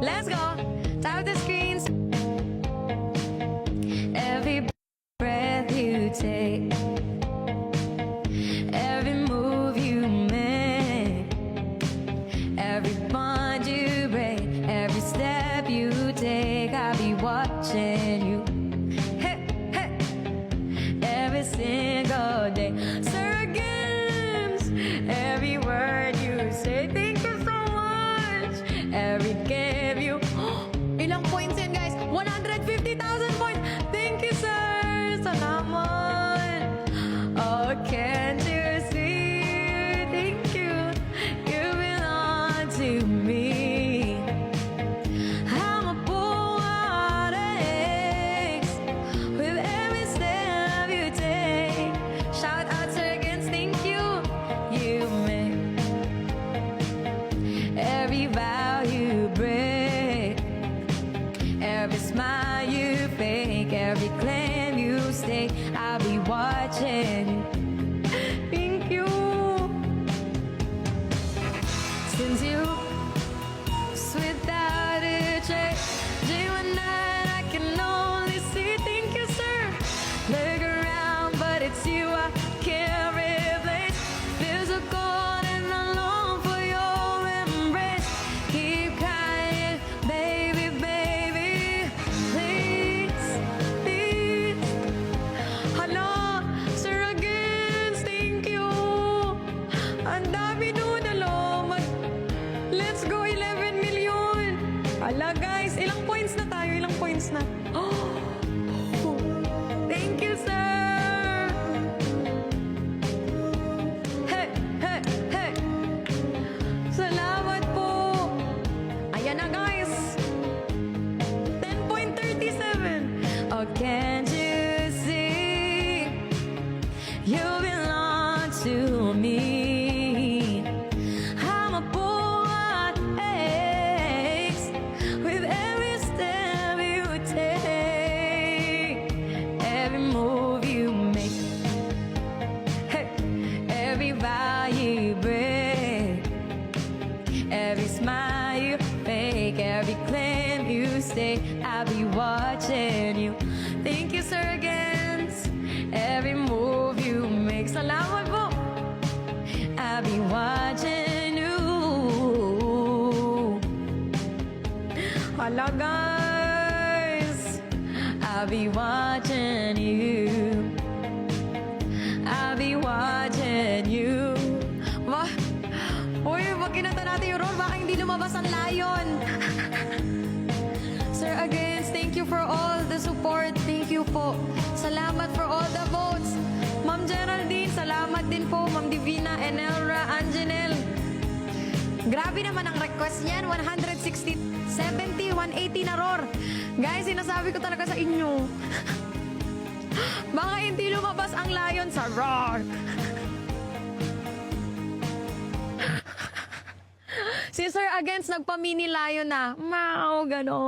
Let's go. Tap the screens. Every breath you take, every move you make, every bond you break, every step you take, I'll be watching you. Hey, hey. Every single day. Surrogames, every word you say. Thank you so much. Every game you. Ilang points yan, guys? 150,000 points. Thank you, sir. Salamat. Oh, can't you see? Thank you. You belong to me. I'm a bull out of eggs with every step you take. Shout out to against. Thank you. You make every vow you break, every smile you fake, every claim you stake, I'll be watching. Thank you. Since you without a trace, day and night I can only see. Thank you, sir. Look around, but it's you I can't replace. Physical and I long for your embrace. Keep crying, baby, baby, please, please. Hello, sir, again, thank you. Ang dami nun, alamat. Let's go, 11 million. Ala, guys, ilang points na tayo? Ilang points na? Oh, thank you, sir. Hey, hey, hey. Salamat po. Ayan na, guys. 10.37. Oh, can't you see? You belong to me. I'm a bull that aches with every step you take, every move you make, hey, every vow you break, every smile you fake, every claim you stake, I'll be watching you. Thank you, sir, against every move you make. Salamat po. I'll be watching you. Hala, guys, I'll be watching you. I'll be watching you. Uy, wag kinanta natin yung roll. Baka hindi lumabas ang lion. Sir, again, thank you for all the support. Thank you po. Salamat for all the votes. Ma'am Geraldine, salamat din po. Ma'am Divina, Enelra, Anjanel. Grabe naman ang request niyan. 160, 70, 180 na roar. Guys, sinasabi ko talaga sa inyo. Baka hindi lumabas ang lion sa roar. Si Sir Against nagpa-mini lion na. Mau, gano'n.